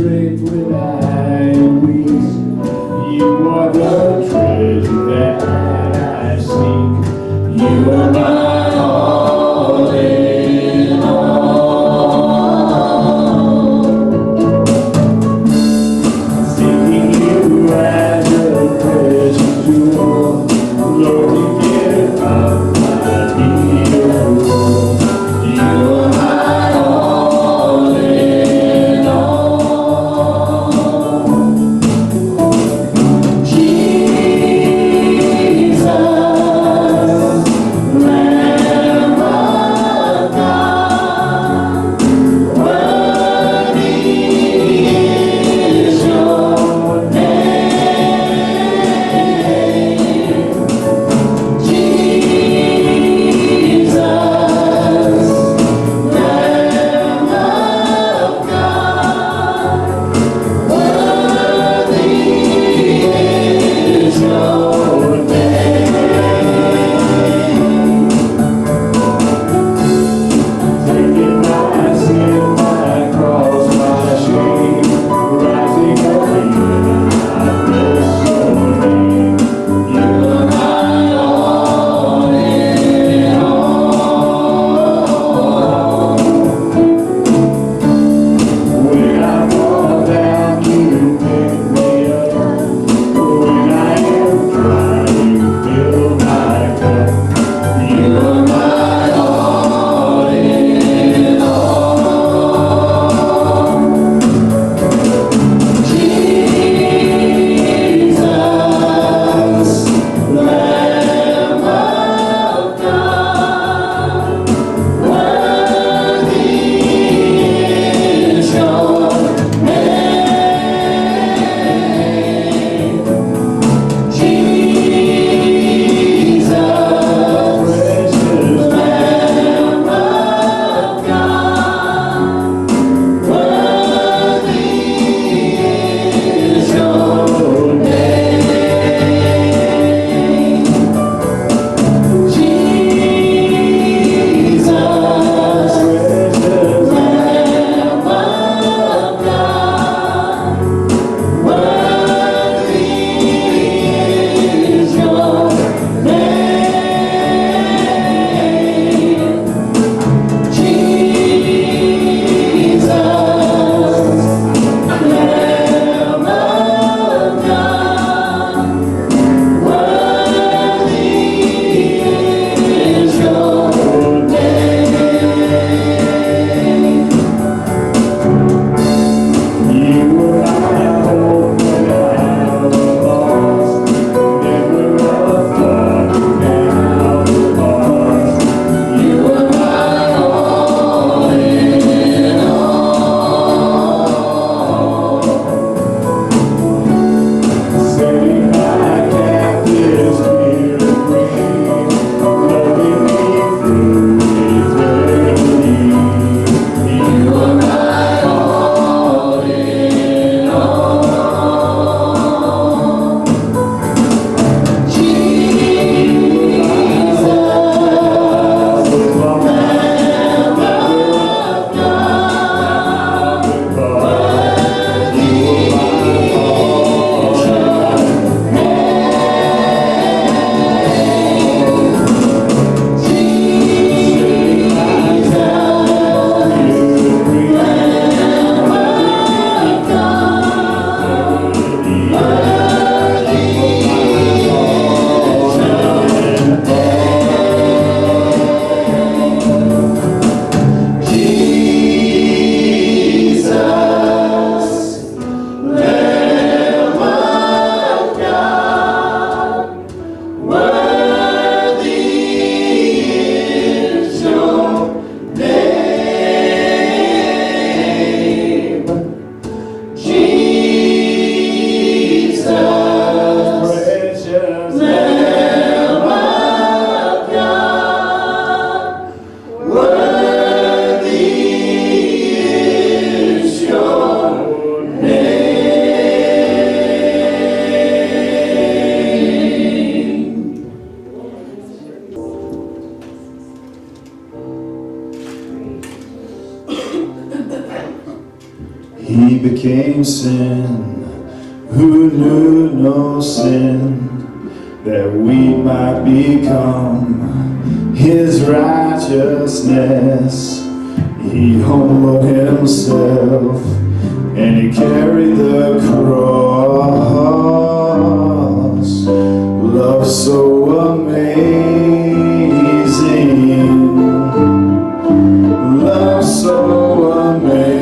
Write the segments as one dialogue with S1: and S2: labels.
S1: strength when I am weak. You are the treasure that I seek. You are my all in all. Seeking you as a precious jewel, Lord, you give up my hero. You are my all in all. Jesus, Lamb He became sin, who knew no sin, that we might become His righteousness. He humbled Himself, and He carried the cross. Love so amazing, love so amazing,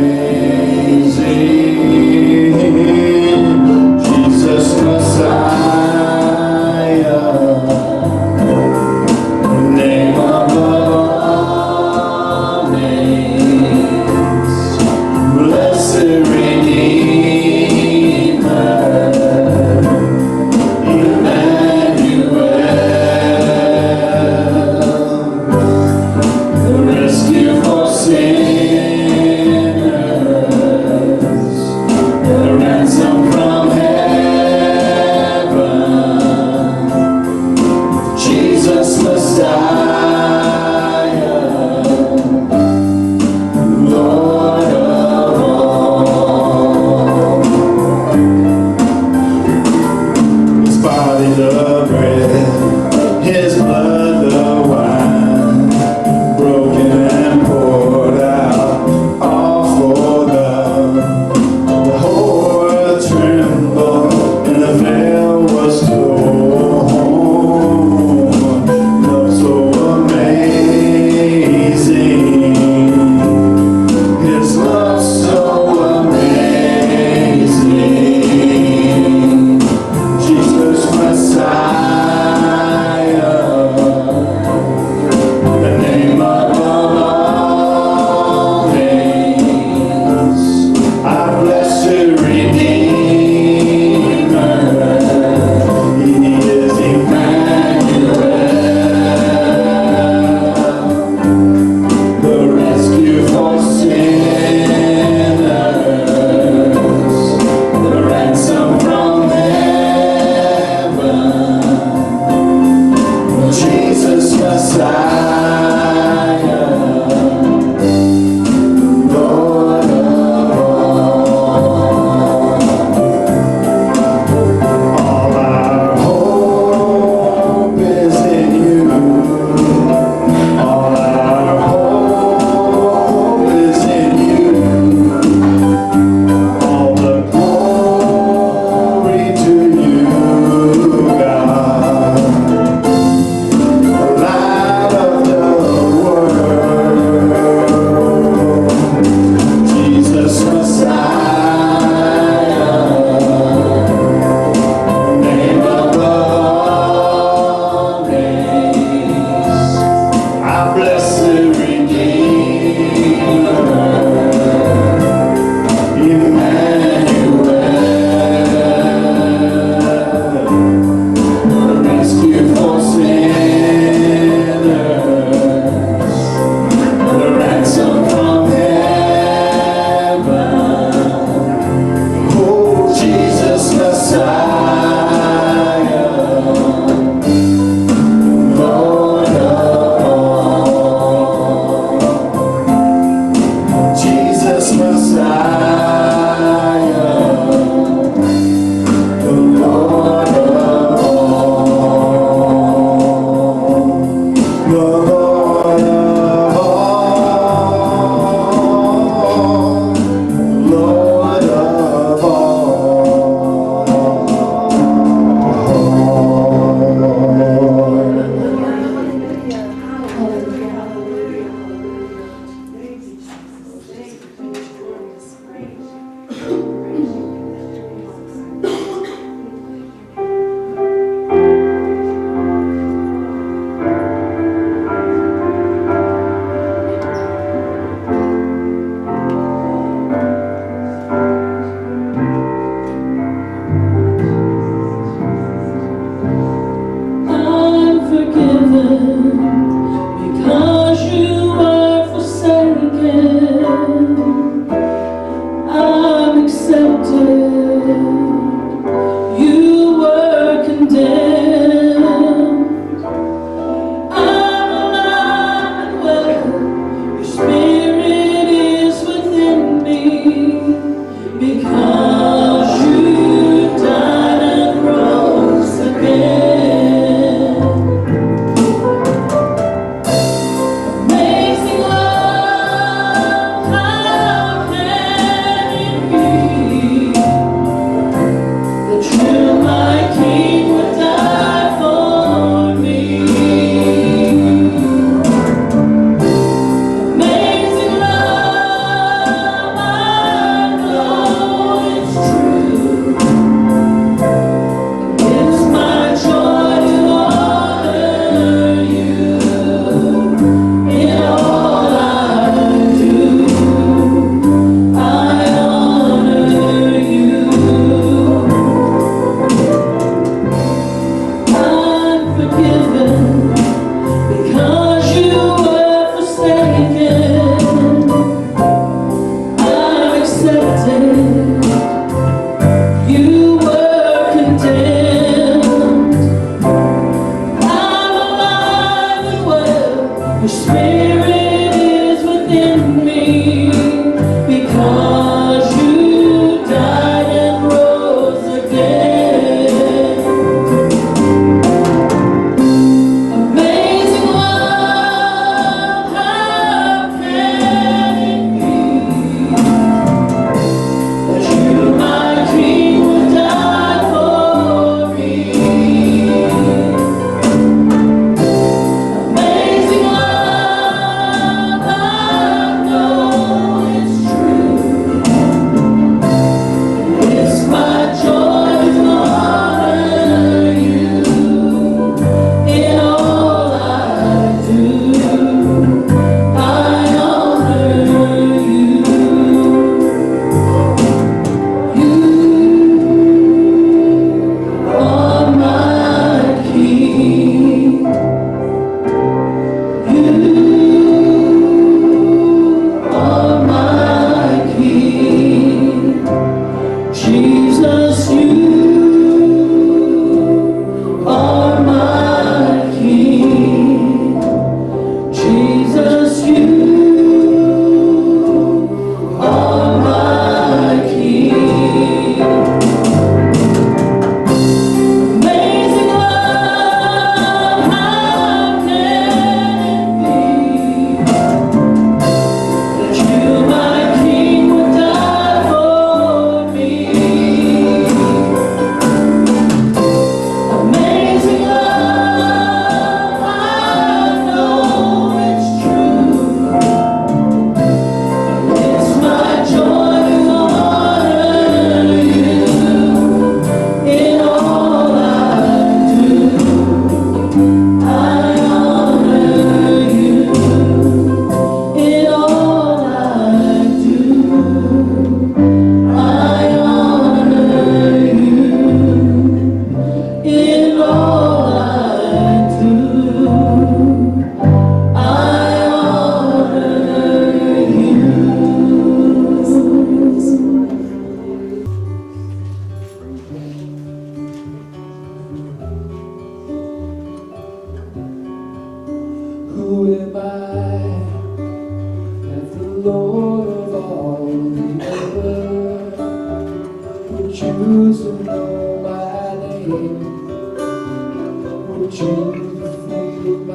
S1: Jesus Messiah, name above all names, blessed Redeemer, Emmanuel, Your spirit is within me because you died and rose again. Amazing love, how can it be that you, my King, would die for me? Amazing love, I know it's true. It's my joy to honor you in all I do. I honor you. You are my King. You are my King. Jesus, you are my King. Jesus, you are my King. Amazing love, how can it be that you, my King, would die for me? Amazing love, I know it's true. It's my joy to honor you in all I do. I honor you in all I do. I honor you in all I do. I honor you. Who am I that the Lord of all the earth would choose to know my name, would choose to feel my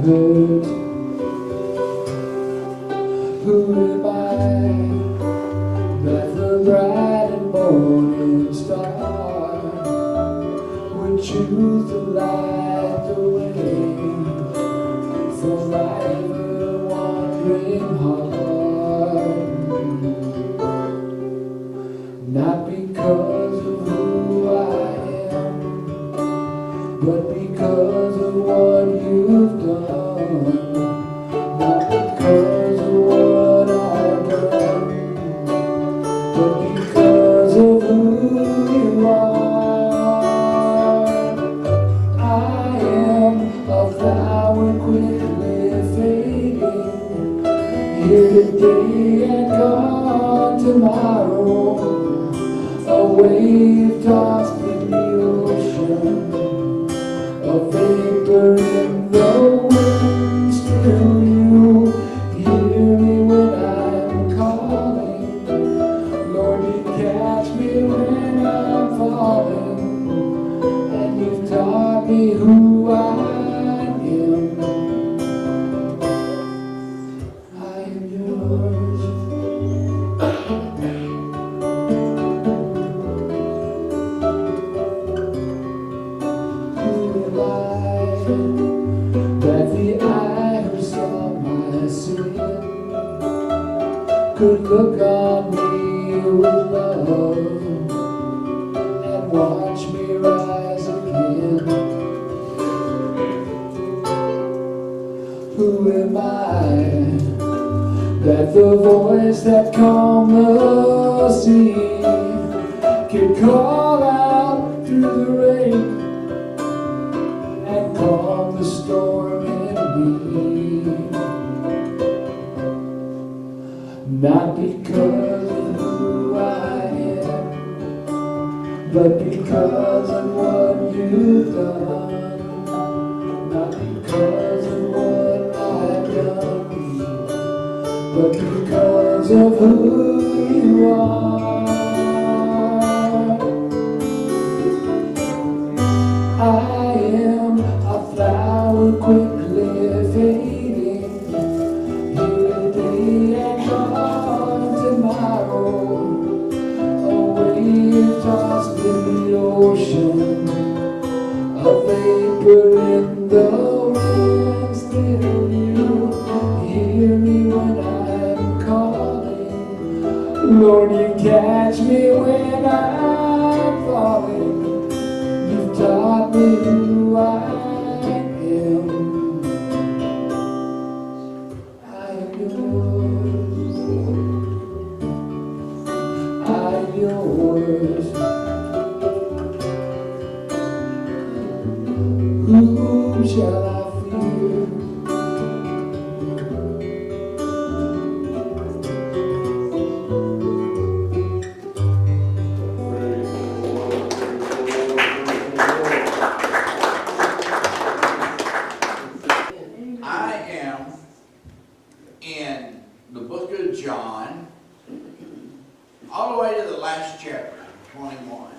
S1: hurt? Who am I that the bright and morning star would choose to light the way for my ever-wandering heart? Not because of who I am, but because of what you've done. Not because of what I've done, but because of who you are. I am a flower quickly fading, here today and gone tomorrow. A wave tossed in the ocean, a vapor in the wind. Still you hear me when I'm calling. Lord, you catch me when I'm falling, and you've taught me who I am. I am yours. Who am I that the eye who saw my sin could look on me with love and watch me rise again? Who am I that the voice that calmed the sea could call out through the rain and calm the storm in me? Not because of who I am, but because of what you've done. Not because of what but because of who you are. I am a flower quickly fading. You will be and gone tomorrow. A wave tossed in the ocean, a vapor in the wind. Still you hear me when I'm calling. Lord, you catch me when I'm falling. You've taught me who I am. I am yours. I am yours. Whom shall I fear?
S2: I am in the book of John, all the way to the last chapter, 21.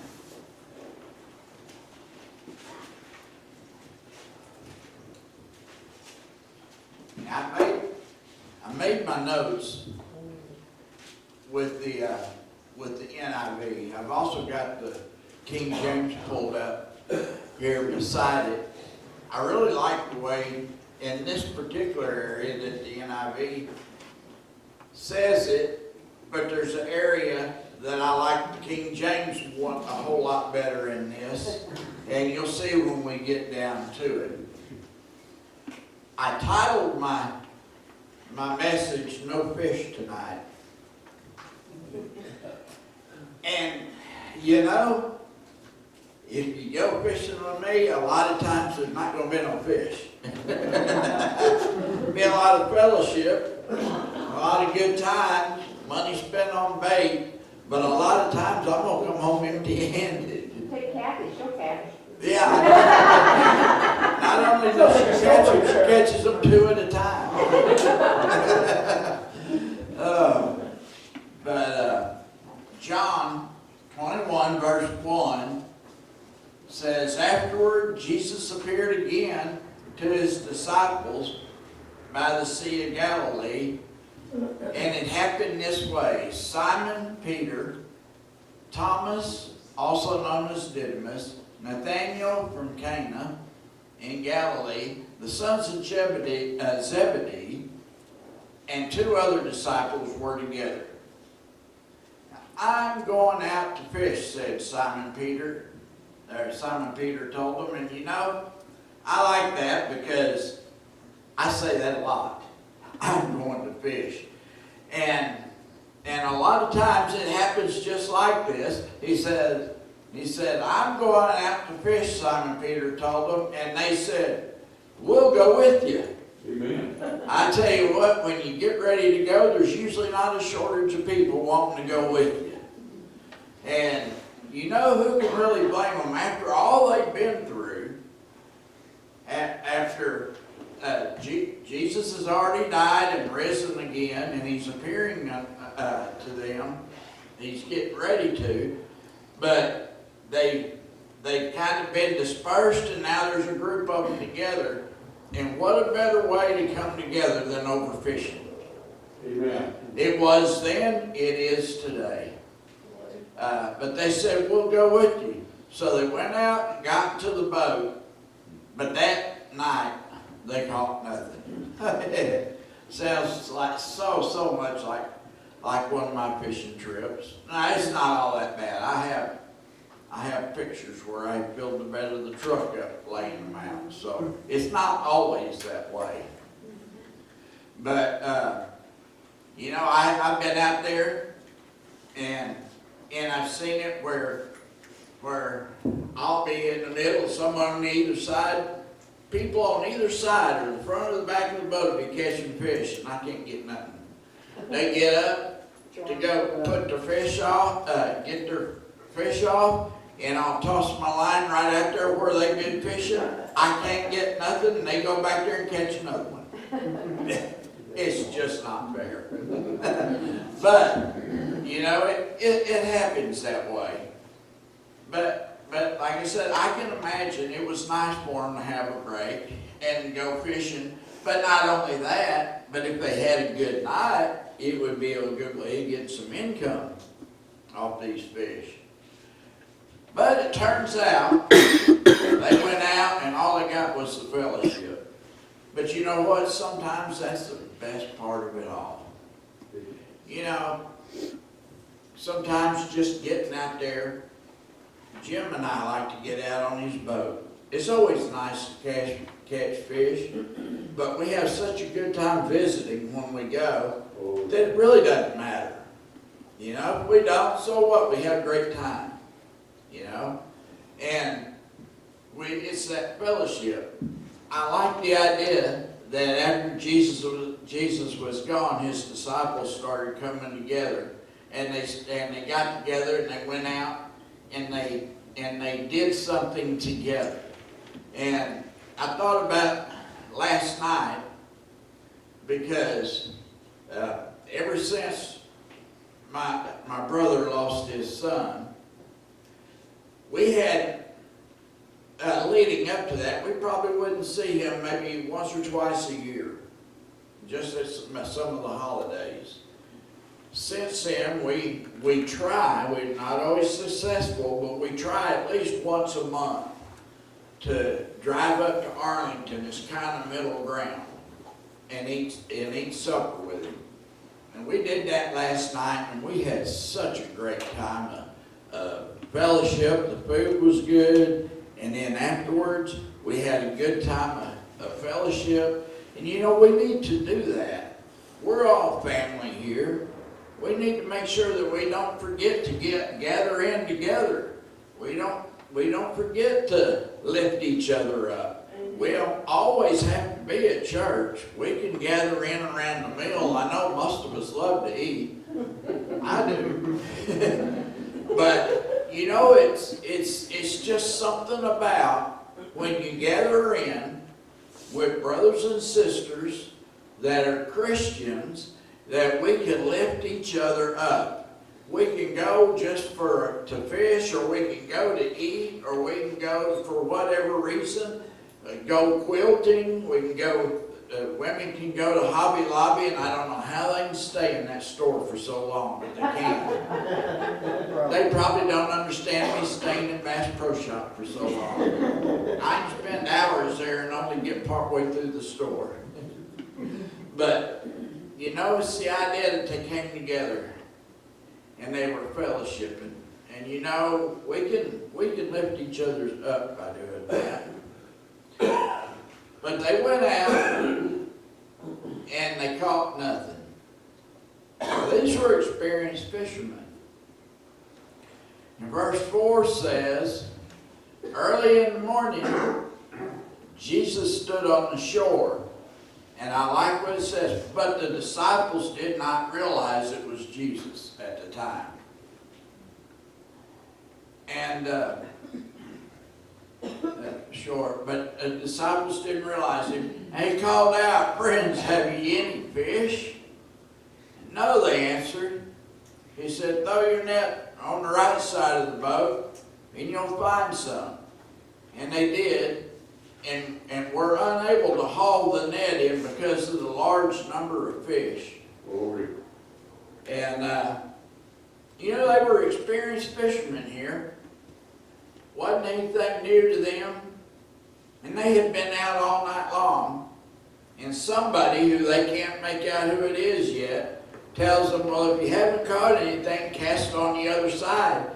S2: I made my notes with the NIV. I've also got the King James pulled up here beside it. I really like the way in this particular area that the NIV says it, but there's an area that I like the King James one a whole lot better in this, and you'll see when we get down to it. I titled my message, "No Fish Tonight." And you know, if you go fishing with me, a lot of times there's not going to be no fish. There'll be a lot of fellowship, a lot of good times, money spent on bait, but a lot of times I'm going to come home empty-handed.
S3: Take catfish, show catfish.
S2: Yeah. Not only does she catch them, she catches them two at a time. John 21 verse 1 says, "Afterward Jesus appeared again to his disciples by the Sea of Galilee, and it happened this way. Simon Peter, Thomas, also known as Didymus, Nathanael from Cana in Galilee, the sons of Zebedee, and two other disciples were together. I'm going out to fish," said Simon Peter. Simon Peter told them, and you know, I like that because I say that a lot. I'm going to fish. And a lot of times it happens just like this. He said, "I'm going out to fish," Simon Peter told them, and they said, "We'll go with you."
S4: Amen.
S2: I tell you what, when you get ready to go, there's usually not a shortage of people wanting to go with you. And you know who can really blame them after all they've been through? After Jesus has already died and risen again, and he's appearing to them. He's getting ready to, but they've kind of been dispersed, and now there's a group of them together. And what a better way to come together than over fishing.
S4: Amen.
S2: It was then, it is today. But they said, "We'll go with you." So they went out and got into the boat, but that night they caught nothing. It sounds like so much like one of my fishing trips. Now, it's not all that bad. I have pictures where I filled the bed of the truck up laying them out, so it's not always that way. But you know, I've been out there, and I've seen it where I'll be in the middle, someone on either side, people on either side or the front or the back of the boat will be catching fish, and I can't get nothing. They get up to go put their fish off, get their fish off, and I'll toss my line right out there where they've been fishing. I can't get nothing, and they go back there and catch another one. It's just not fair. But, you know, it happens that way. But like I said, I can imagine it was nice for them to have a break and go fishing. But not only that, but if they had a good night, it would be a good way to get some income off these fish. But it turns out, they went out and all they got was the fellowship. But you know what? Sometimes that's the best part of it all. You know, sometimes just getting out there, Jim and I like to get out on his boat. It's always nice to catch fish, but we have such a good time visiting when we go that it really doesn't matter. You know, if we don't, so what? We have a great time. You know, and it's that fellowship. I like the idea that after Jesus was gone, his disciples started coming together, and they got together and they went out and they did something together. And I thought about last night because ever since my brother lost his son, we had, leading up to that, we probably wouldn't see him maybe once or twice a year, just at some of the holidays. Since then, we try, we're not always successful, but we try at least once a month to drive up to Arlington, it's kind of middle ground, and eat supper with him. And we did that last night, and we had such a great time. Fellowship, the food was good, and then afterwards we had a good time of fellowship. And you know, we need to do that. We're all family here. We need to make sure that we don't forget to gather in together. We don't forget to lift each other up. We don't always have to be at church. We can gather in around the meal. I know most of us love to eat. I do. But you know, it's just something about when you gather in with brothers and sisters that are Christians, that we can lift each other up. We can go just to fish, or we can go to eat, or we can go for whatever reason, go quilting. We can go. Women can go to Hobby Lobby, and I don't know how they can stay in that store for so long, but they can. They probably don't understand me staying in Bass Pro Shop for so long. I can spend hours there and only get partway through the store. But, you know, it's the idea that they came together and they were fellowshipping. And, you know, we can lift each other up by doing that. But they went out and they caught nothing. These were experienced fishermen. And verse 4 says, early in the morning, Jesus stood on the shore. And I like what it says, but the disciples did not realize it was Jesus at the time. And but the disciples didn't realize him. And he called out, friends, have ye any fish? No, they answered. He said, throw your net on the right side of the boat, and you'll find some. And they did, and were unable to haul the net in because of the large number of fish.
S4: Glory.
S2: And, you know, they were experienced fishermen here. Wasn't anything new to them. And they had been out all night long. And somebody who they can't make out who it is yet tells them, well, if you haven't caught anything, cast it on the other side.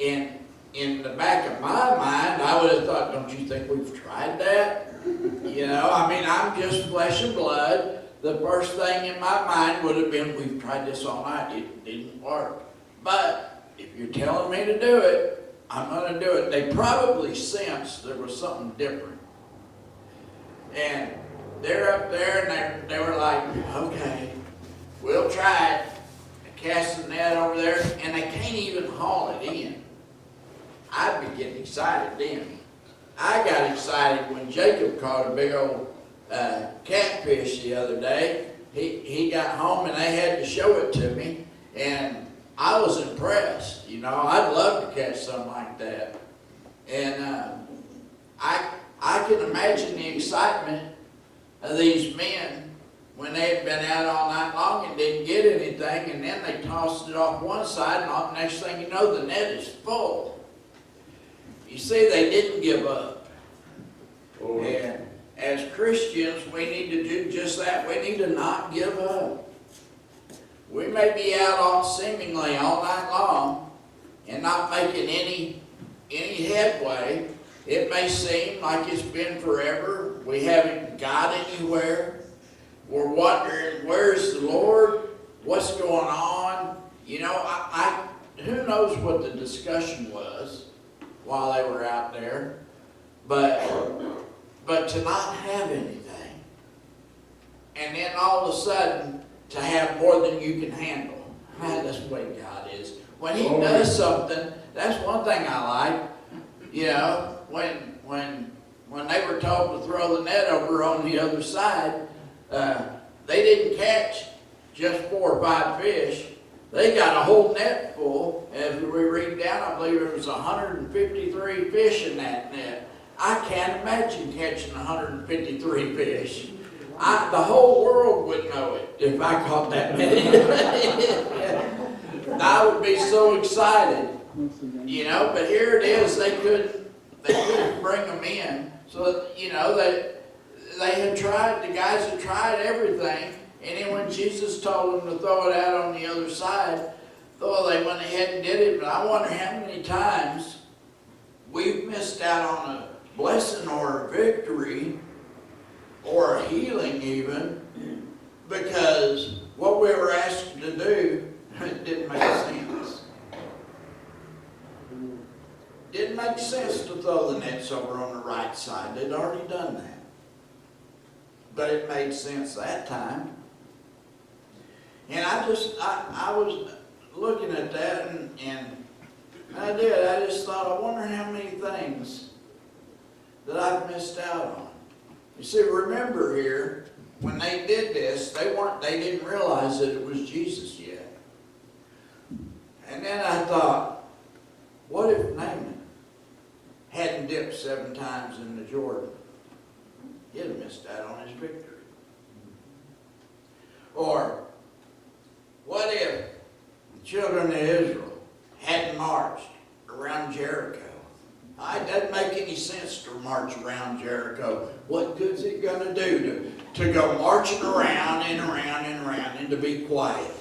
S2: And in the back of my mind, I would have thought, don't you think we've tried that? You know, I mean, I'm just flesh and blood. The first thing in my mind would have been, we've tried this all night. It didn't work. But if you're telling me to do it, I'm going to do it. They probably sensed there was something different. And they're up there and they were like, okay, we'll try it. They cast the net over there and they can't even haul it in. I'd be getting excited then. I got excited when Jacob caught a big old catfish the other day. He got home and they had to show it to me, and I was impressed. You know, I'd love to catch something like that. And I can imagine the excitement of these men when they had been out all night long and didn't get anything, and then they tossed it off one side, and the next thing you know, the net is full. You see, they didn't give up.
S4: Oh,
S2: And as Christians, we need to do just that. We need to not give up. We may be out all seemingly all night long and not making any headway. It may seem like it's been forever. We haven't got anywhere. We're wondering, where's the Lord? What's going on? You know, who knows what the discussion was while they were out there. But to not have anything, and then all of a sudden to have more than you can handle. Man, that's the way God is. When He does something, that's one thing I like. You know, when they were told to throw the net over on the other side, they didn't catch just 4 or 5 fish. They got a whole net full. As we read down, I believe there was 153 fish in that net. I can't imagine catching 153 fish. The whole world would know it if I caught that many. I would be so excited, you know. But here it is. They couldn't bring them in. So you know they had tried. The guys had tried everything, and then when Jesus told them to throw it out on the other side, they went ahead and did it. But I wonder how many times we've missed out on a blessing or a victory or a healing even because what we were asked to do didn't make sense. Didn't make sense to throw the nets over on the right side. They'd already done that. But it made sense that time. And I was looking at that and I did. I just thought, I wonder how many things that I've missed out on. You see, remember here, when they did this, they didn't realize that it was Jesus yet. And then I thought, what if Naaman hadn't dipped 7 times in the Jordan? He'd have missed out on his victory. Or, what if the children of Israel hadn't marched around Jericho? It doesn't make any sense to march around Jericho. What good's it going to do to go marching around and around and around and to be quiet?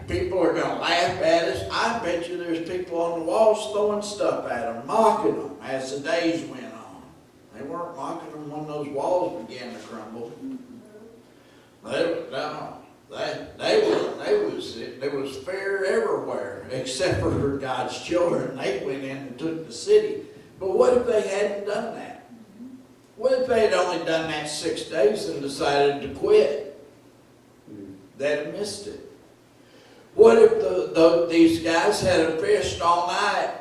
S2: People are going to laugh at us. I bet you there's people on the walls throwing stuff at them, mocking them as the days went on. They weren't mocking them when those walls began to crumble. There was fear everywhere, except for God's children. They went in and took the city. But what if they hadn't done that? What if they had only done that 6 days and decided to quit? They'd have missed it. What if these guys had fished all night,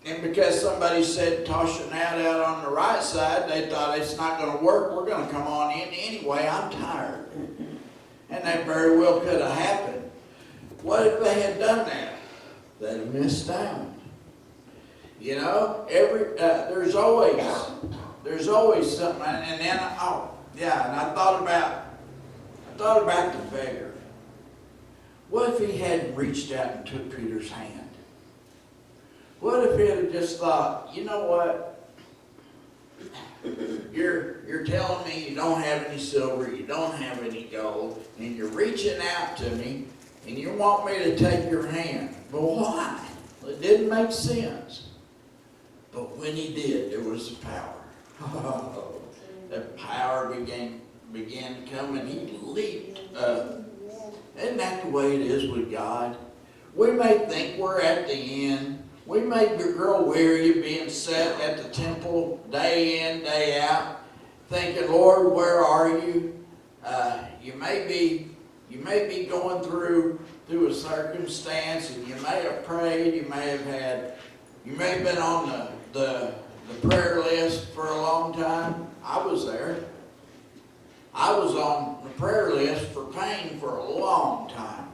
S2: and because somebody said toss your net out on the right side, they thought it's not going to work. We're going to come on in anyway. I'm tired. And that very well could have happened. What if they had done that? They'd have missed out. You know, there's always something. And then, and I thought about the beggar. What if he hadn't reached out and took Peter's hand? What if he had just thought, you know what? You're telling me you don't have any silver, you don't have any gold, and you're reaching out to me, and you want me to take your hand. But why? It didn't make sense. But when he did, there was the power. Oh, the power began to come, and he leaped up. Isn't that the way it is with God? We may think we're at the end. We may grow weary of being set at the temple day in, day out, thinking, Lord, where are you? You may be going through a circumstance, and you may have prayed, you may have been on the prayer list for a long time. I was there. I was on the prayer list for pain for a long time.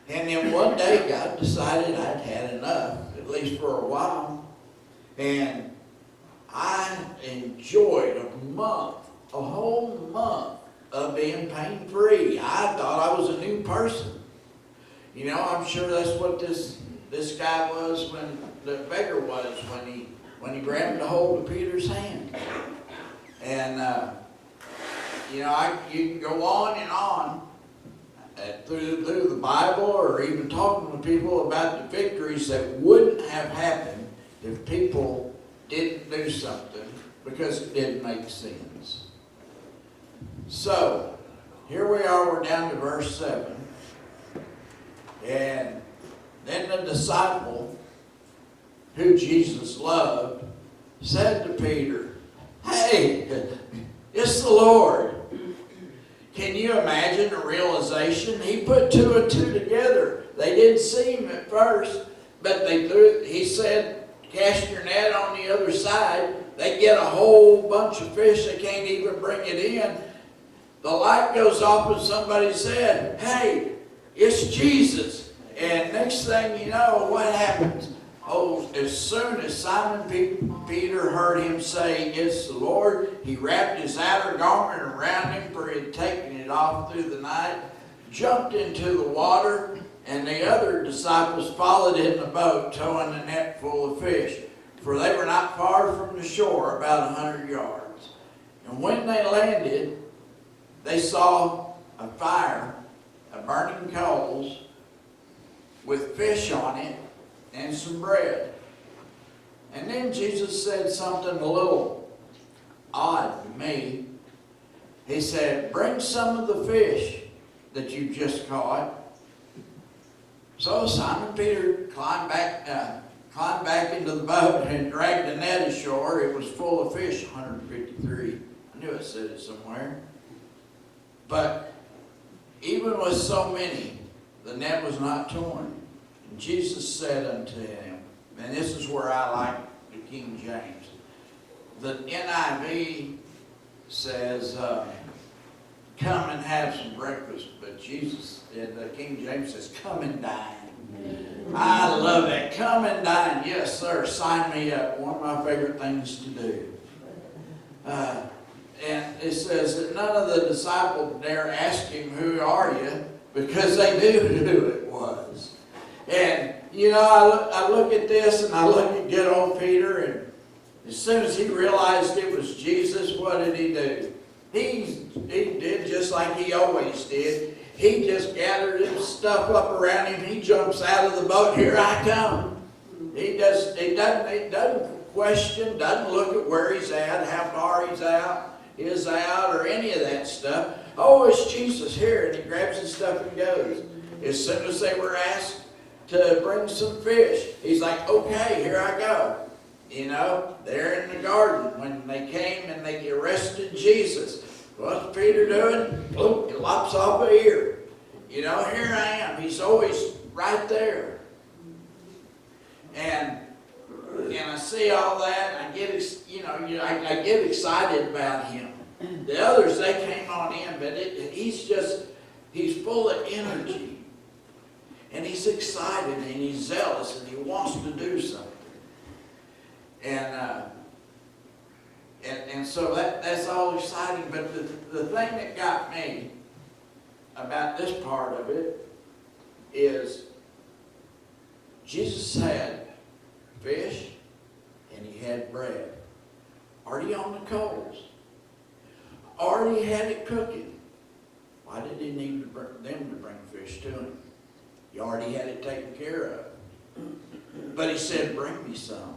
S2: And then one day God decided I'd had enough, at least for a while. And I enjoyed a whole month of being pain-free. I thought I was a new person. You know, I'm sure that's what this guy was when the beggar was when he grabbed a hold of Peter's hand. And you know, you can go on and on through the Bible, or even talking to people about the victories that wouldn't have happened if people didn't do something because it didn't make sense. So, here we are, we're down to verse 7. And then the disciple, who Jesus loved, said to Peter, "Hey, it's the Lord." Can you imagine the realization? He put 2 and 2 together. They didn't see him at first, but he said, "Cast your net on the other side." They get a whole bunch of fish. They can't even bring it in. The light goes off and somebody said, "Hey, it's Jesus." And next thing you know, what happens? Oh, as soon as Simon Peter heard him say, "It's the Lord," he wrapped his outer garment around him, for he had taken it off through the night, jumped into the water, and the other disciples followed in the boat, towing the net full of fish. For they were not far from the shore, about 100 yards. And when they landed, they saw a fire, a burning coals, with fish on it, and some bread. And then Jesus said something a little odd to me. He said, "Bring some of the fish that you just caught." So Simon Peter climbed back into the boat and dragged the net ashore. It was full of fish, 153. I knew it said it somewhere. But even with so many, the net was not torn. And Jesus said unto him, and this is where I like the King James. The NIV says, "Come and have some breakfast," but the King James says, "Come and dine." I love that. Come and dine. Yes, sir. Sign me up. One of my favorite things to do. And it says that none of the disciples dare ask him, "Who are you?" because they knew who it was. And, you know, I look at this and I look at good old Peter, and as soon as he realized it was Jesus, what did he do? He did just like he always did. He just gathered his stuff up around him. He jumps out of the boat. "Here I come." He doesn't question, doesn't look at where he's at, how far he's out, is out, or any of that stuff. "Oh, it's Jesus here," and he grabs his stuff and goes. As soon as they were asked to bring some fish, he's like, "Okay, here I go." You know, there in the garden when they came and they arrested Jesus. What's Peter doing? Boom, he lops off a ear. You know, here I am. He's always right there. And I see all that, and I get excited about him. The others, they came on in, but he's full of energy. And he's excited, and he's zealous, and he wants to do something. And so that's all exciting. But the thing that got me about this part of it is Jesus had fish and he had bread. Already on the coals. Already had it cooking. Why did he need them to bring fish to him? He already had it taken care of. But he said, "Bring me some."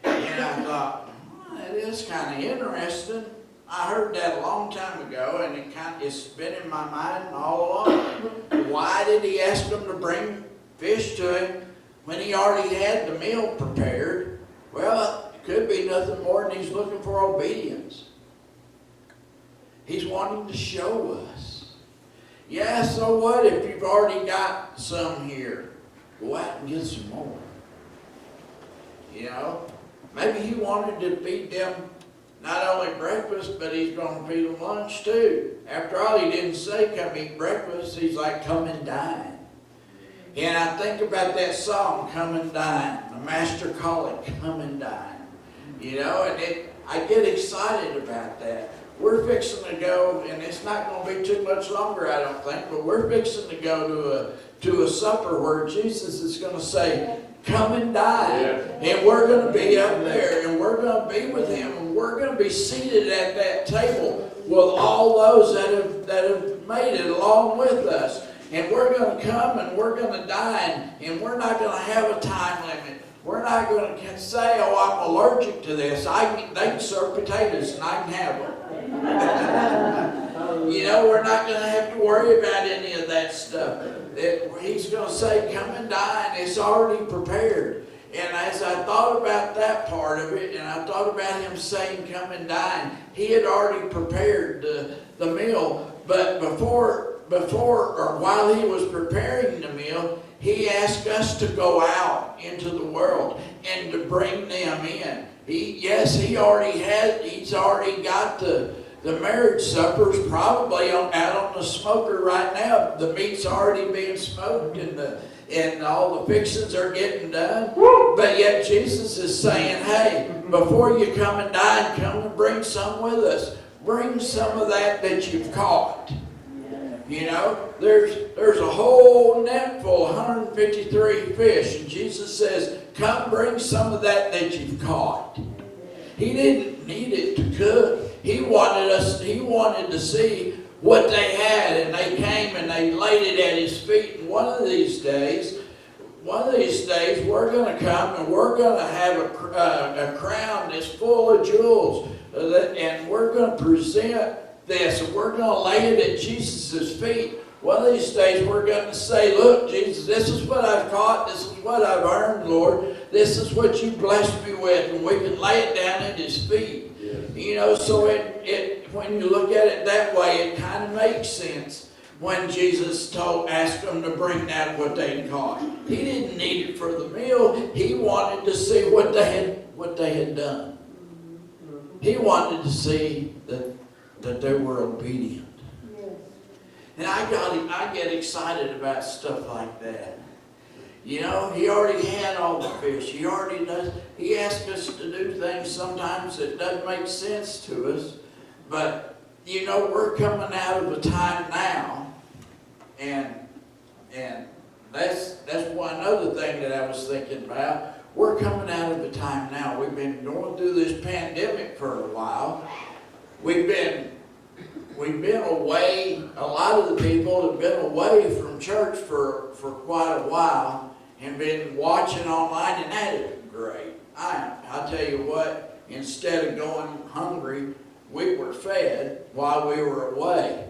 S2: And I thought, that is kind of interesting. I heard that a long time ago, and it's been in my mind all along. Why did he ask them to bring fish to him when he already had the meal prepared? Well, it could be nothing more than he's looking for obedience. He's wanting to show us. Yeah, so what if you've already got some here? Go out and get some more. You know, maybe he wanted to feed them not only breakfast, but he's going to feed them lunch too. After all, he didn't say come eat breakfast. He's like, come and dine. And I think about that song, Come and Dine. The master call it, come and dine. You know, and I get excited about that. We're fixing to go, and it's not going to be too much longer, I don't think, but we're fixing to go to a supper where Jesus is going to say, come and dine.
S4: Yeah.
S2: And we're going to be up there, and we're going to be with him, and we're going to be seated at that table with all those that have made it along with us. And we're going to come and we're going to dine, and we're not going to have a time limit. We're not going to say, oh, I'm allergic to this. They can serve potatoes and I can have them. You know, we're not going to have to worry about any of that stuff. He's going to say, come and dine. It's already prepared. And as I thought about that part of it, and I thought about him saying, come and dine, he had already prepared the meal. But before or while he was preparing the meal, he asked us to go out into the world and to bring them in. He's already got the marriage suppers probably out on the smoker right now. The meat's already being smoked and all the fixings are getting done. But yet Jesus is saying, hey, before you come and dine, come and bring some with us. Bring some of that you've caught. You know, there's a whole net full, 153 fish, and Jesus says, come bring some of that you've caught. He didn't need it to cook. He wanted to see what they had, and they came and they laid it at his feet. And one of these days, we're going to come and we're going to have a crown that's full of jewels, and we're going to present this, and we're going to lay it at Jesus' feet. One of these days we're going to say, look, Jesus, this is what I've caught, this is what I've earned, Lord, this is what you blessed me with, and we can lay it down at his feet. Yes. You know, so when you look at it that way, it kind of makes sense when Jesus asked them to bring that what they had caught. He didn't need it for the meal. He wanted to see what they had done. He wanted to see that they were obedient. Yes. And I get excited about stuff like that. You know, he already had all the fish. He asked us to do things sometimes that doesn't make sense to us. But, you know, we're coming out of a time now, and that's one other thing that I was thinking about. We're coming out of a time now. We've been going through this pandemic for a while. We've been away, a lot of the people have been away from church for quite a while and been watching online, and that is great. I tell you what, instead of going hungry, we were fed while we were away.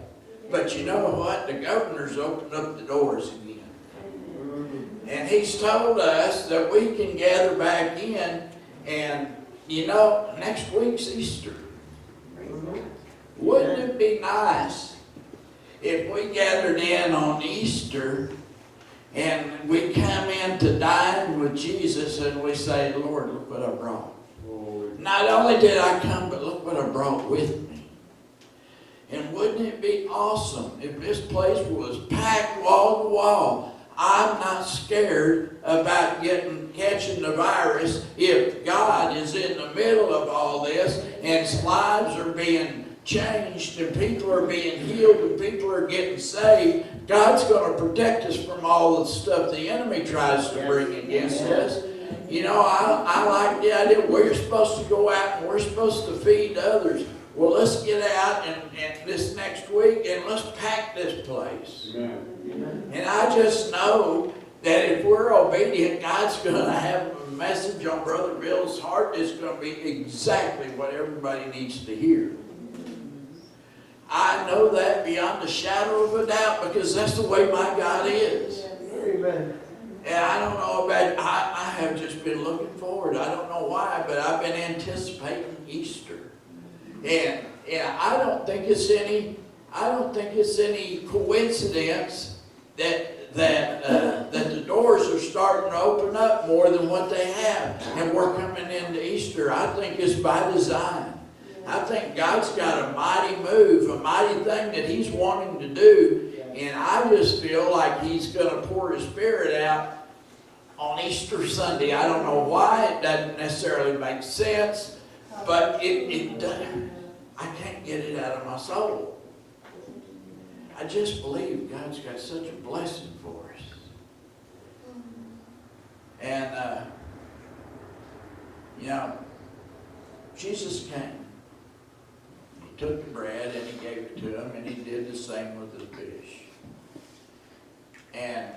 S2: But you know what? The governor's opened up the doors again. And he's told us that we can gather back in, and you know, next week's Easter. Wouldn't it be nice if we gathered in on Easter and we come in to dine with Jesus and we say, Lord, look what I brought. Not only did I come, but look what I brought with me. And wouldn't it be awesome if this place was packed wall to wall? I'm not scared about catching the virus if God is in the middle of all this and lives are being changed and people are being healed and people are getting saved. God's going to protect us from all the stuff the enemy tries to bring against us. You know, I like the idea we're supposed to go out and we're supposed to feed others. Well, let's get out and this next week and let's pack this place. Amen. And I just know that if we're obedient, God's going to have a message on Brother Bill's heart that's going to be exactly what everybody needs to hear. I know that beyond a shadow of a doubt because that's the way my God is. Amen. And I don't know about, I have just been looking forward. I don't know why, but I've been anticipating Easter. And I don't think it's any coincidence that the doors are starting to open up more than what they have. And we're coming into Easter. I think it's by design. I think God's got a mighty move, a mighty thing that He's wanting to do. And I just feel like He's going to pour His Spirit out on Easter Sunday. I don't know why. It doesn't necessarily make sense. But it doesn't. I can't get it out of my soul. I just believe God's got such a blessing for us. And, you know, Jesus came. He took the bread and He gave it to them, and He did the same with the fish. And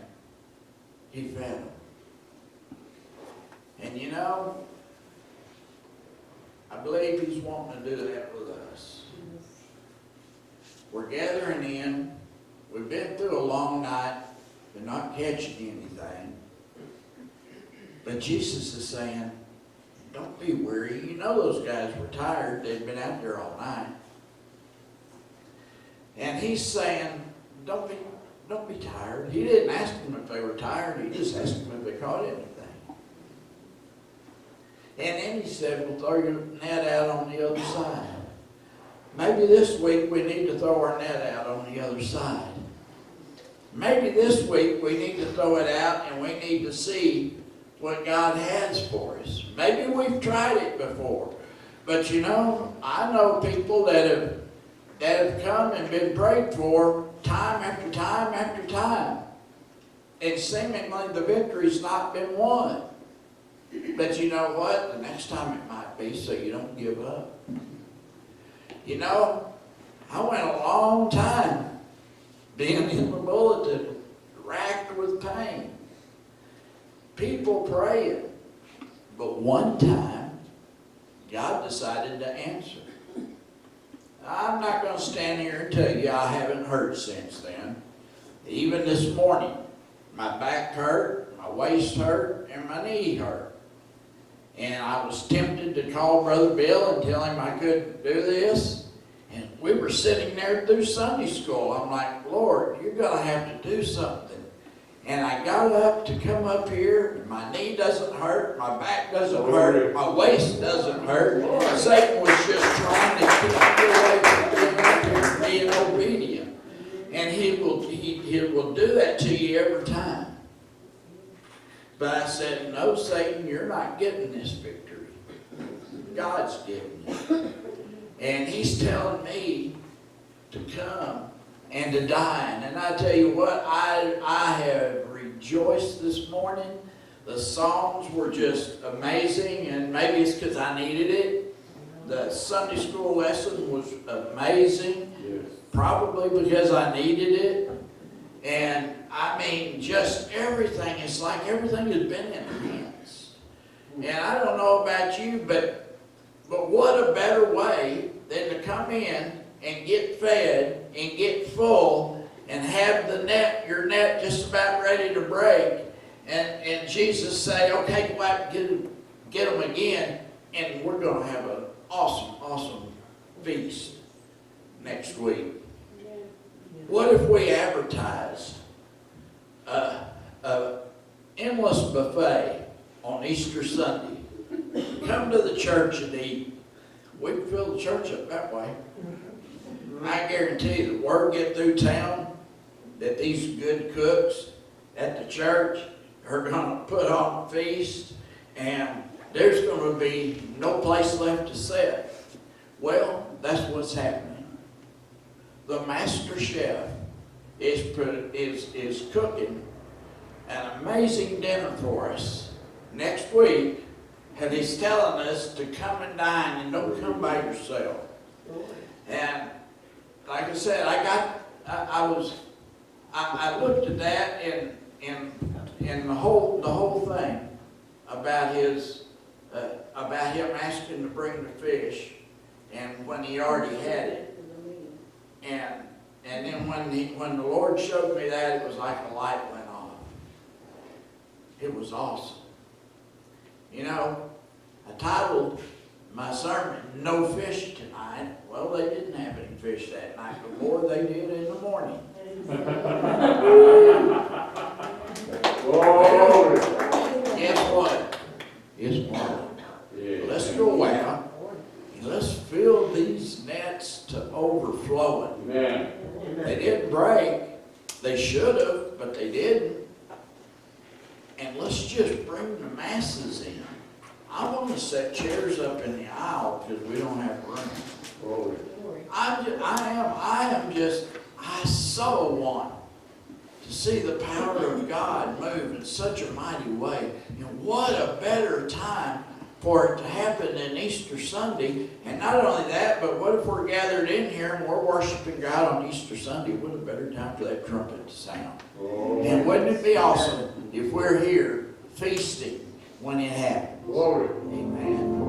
S2: He fed them. And you know, I believe He's wanting to do that with us. We're gathering in. We've been through a long night. We're not catching anything. But Jesus is saying, don't be weary. You know those guys were tired. They'd been out there all night. And He's saying, don't be tired. He didn't ask them if they were tired. He just asked them if they caught anything. And then He said, well, throw your net out on the other side. Maybe this week we need to throw our net out on the other side. Maybe this week we need to throw it out and we need to see what God has for us. Maybe we've tried it before. But you know, I know people that have come and been prayed for time after time after time. And seemingly the victory's not been won. But you know what? The next time it might be, so you don't give up. You know, I went a long time being in the bulletin, racked with pain. People praying. But one time, God decided to answer. I'm not going to stand here and tell you I haven't hurt since then. Even this morning, my back hurt, my waist hurt, and my knee hurt. And I was tempted to call Brother Bill and tell him I couldn't do this. And we were sitting there through Sunday school. I'm like, Lord, you're going to have to do something. And I got up to come up here, and my knee doesn't hurt, my back doesn't hurt, my waist doesn't hurt. Satan was just trying to keep me away from being up here and being obedient. And he will do that to you every time. But I said, no, Satan, you're not getting this victory. God's giving it. And He's telling me to come and to dine. And I tell you what, I have rejoiced this morning. The songs were just amazing, and maybe it's because I needed it. The Sunday school lesson was amazing, probably because I needed it. And I mean, just everything, it's like everything has been enhanced. And I don't know about you, but what a better way than to come in and get fed and get full and have your net just about ready to break. And Jesus say, okay, go out and get them again, and we're going to have an awesome, awesome feast next week. What if we advertised an endless buffet on Easter Sunday? Come to the church and eat. We'd fill the church up that way. I guarantee you, the word get through town that these good cooks at the church are going to put on a feast, and there's going to be no place left to sit. Well, that's what's happening. The master chef is cooking an amazing dinner for us next week, and he's telling us to come and dine and don't come by yourself. And like I said, I looked at that and the whole thing about him asking to bring the fish, and when he already had it. And then when the Lord showed me that, it was like a light went off. It was awesome. You know, I titled my sermon, No Fish Tonight. Well, they didn't have any fish that night, but boy, they did in the morning. Well, guess what? It's morning. Let's go out and let's fill these
S4: Amen.
S2: They didn't break. They should have, but they didn't. And let's just bring the masses in. I want to set chairs up in the aisle because we don't have room.
S4: Glory.
S2: I so want to see the power of God move in such a mighty way. And what a better time for it to happen than Easter Sunday. And not only that, but what if we're gathered in here and we're worshiping God on Easter Sunday? What a better time for that trumpet to sound.
S4: Glory.
S2: And wouldn't it be awesome if we're here feasting when it happens?
S4: Glory.
S2: Amen.